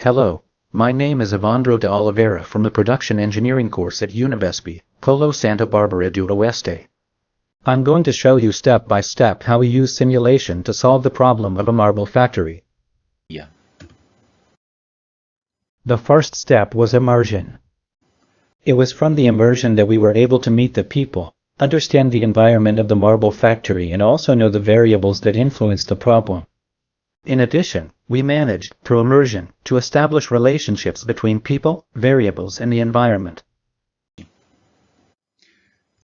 Hello, my name is Evandro de Oliveira from the Production Engineering course at Univesp, Polo Santa Barbara do Oeste. I'm going to show you step by step how we use simulation to solve the problem of a marble factory. The first step was immersion. It was from the immersion that we were able to meet the people, understand the environment of the marble factory, and also know the variables that influence the problem. In addition, we managed, through immersion, to establish relationships between people, variables, and the environment.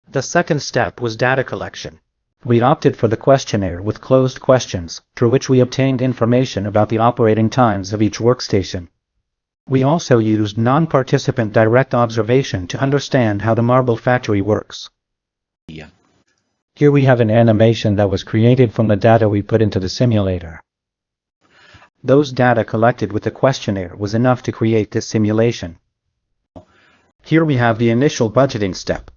The second step was data collection. We opted for the questionnaire with closed questions, through which we obtained information about the operating times of each workstation. We also used non-participant direct observation to understand how the marble factory works. Here we have an animation that was created from the data we put into the simulator. Those data collected with the questionnaire was enough to create this simulation. Here we have the initial budgeting step.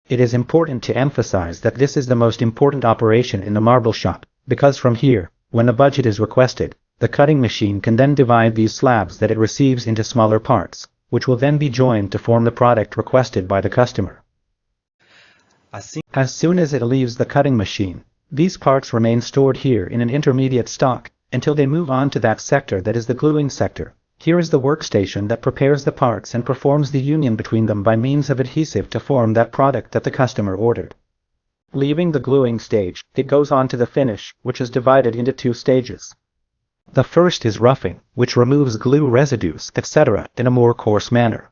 It is important to emphasize that this is the most important operation in the marble shop, because from here, when a budget is requested, the cutting machine can then divide these slabs that it receives into smaller parts, which will then be joined to form the product requested by the customer. As soon as it leaves the cutting machine, these parts remain stored here in an intermediate stock, until they move on to that sector that is the gluing sector. Here is the workstation that prepares the parts and performs the union between them by means of adhesive to form that product that the customer ordered. Leaving the gluing stage, it goes on to the finish, which is divided into two stages. The first is roughing, which removes glue residues, etc., in a more coarse manner.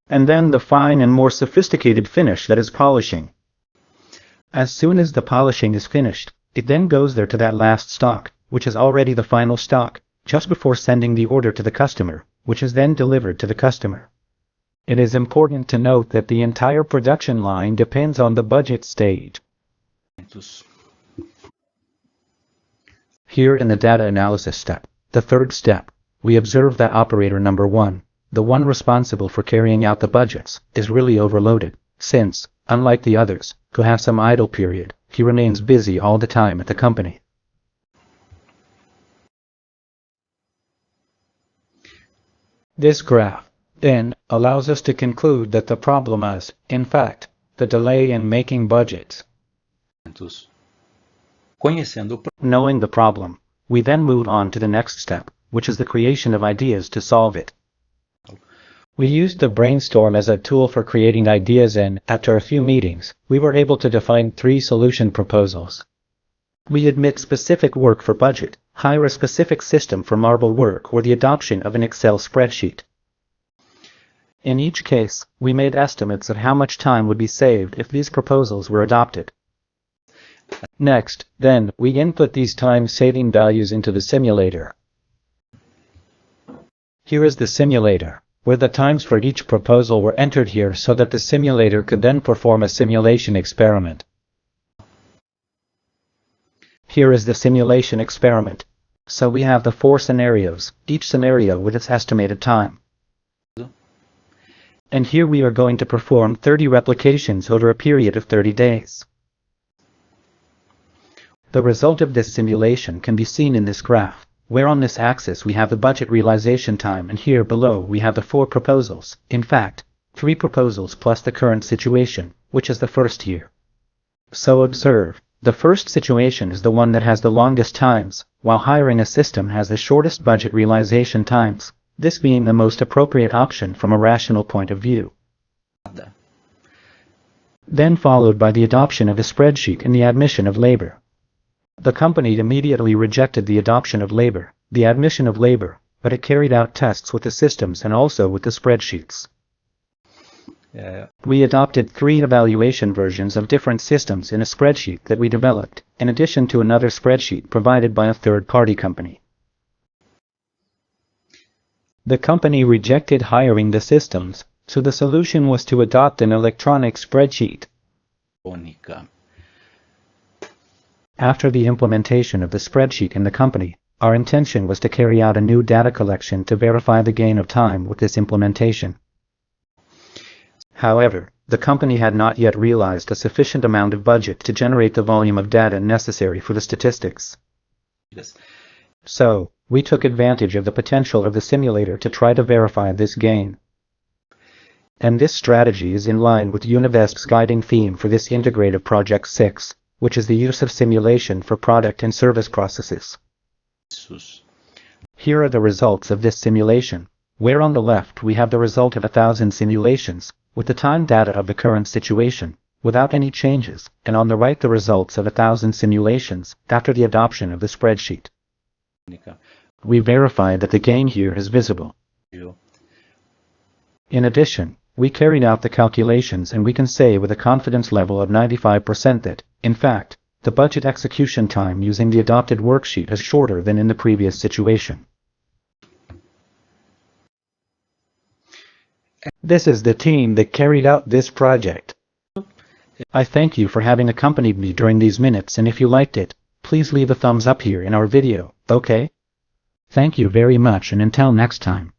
And then the fine and more sophisticated finish that is polishing. As soon as the polishing is finished, it then goes there to that last stock, which is already the final stock, just before sending the order to the customer, which is then delivered to the customer. It is important to note that the entire production line depends on the budget stage. Here in the data analysis step, the third step, we observe that operator number 1, the one responsible for carrying out the budgets, is really overloaded, since, unlike the others, who have some idle period, he remains busy all the time at the company. This graph, then, allows us to conclude that the problem is, in fact, the delay in making budgets. Knowing the problem, we then move on to the next step, which is the creation of ideas to solve it. We used the brainstorm as a tool for creating ideas, and, after a few meetings, we were able to define 3 solution proposals. We admit specific work for budget, hire a specific system for marble work, or the adoption of an Excel spreadsheet. In each case, we made estimates of how much time would be saved if these proposals were adopted. Next, then, we input these time-saving values into the simulator. Here is the simulator, where the times for each proposal were entered here so that the simulator could then perform a simulation experiment. Here is the simulation experiment. So we have the 4 scenarios, each scenario with its estimated time. And here we are going to perform 30 replications over a period of 30 days. The result of this simulation can be seen in this graph, where on this axis we have the budget realization time, and here below we have the 4 proposals, in fact, 3 proposals plus the current situation, which is the first year. So observe, the first situation is the one that has the longest times, while hiring a system has the shortest budget realization times, this being the most appropriate option from a rational point of view. Then followed by the adoption of a spreadsheet and the admission of labor. The company immediately rejected the adoption of labor, the admission of labor, but it carried out tests with the systems and also with the spreadsheets. We adopted 3 evaluation versions of different systems in a spreadsheet that we developed, in addition to another spreadsheet provided by a third-party company. The company rejected hiring the systems, so the solution was to adopt an electronic spreadsheet. After the implementation of the spreadsheet in the company, our intention was to carry out a new data collection to verify the gain of time with this implementation. However, the company had not yet realized a sufficient amount of budget to generate the volume of data necessary for the statistics. So, We took advantage of the potential of the simulator to try to verify this gain. And this strategy is in line with Univest's guiding theme for this integrative Project 6, which is the use of simulation for product and service processes. Here are the results of this simulation, where on the left we have the result of 1,000 simulations, with the time data of the current situation, without any changes, and on the right the results of 1,000 simulations after the adoption of the spreadsheet. We verified that the gain here is visible. In addition, we carried out the calculations and we can say with a confidence level of 95% that, in fact, the budget execution time using the adopted worksheet is shorter than in the previous situation. This is the team that carried out this project. I thank you for having accompanied me during these minutes, and if you liked it, please leave a thumbs up here in our video, okay? Thank you very much, and until next time.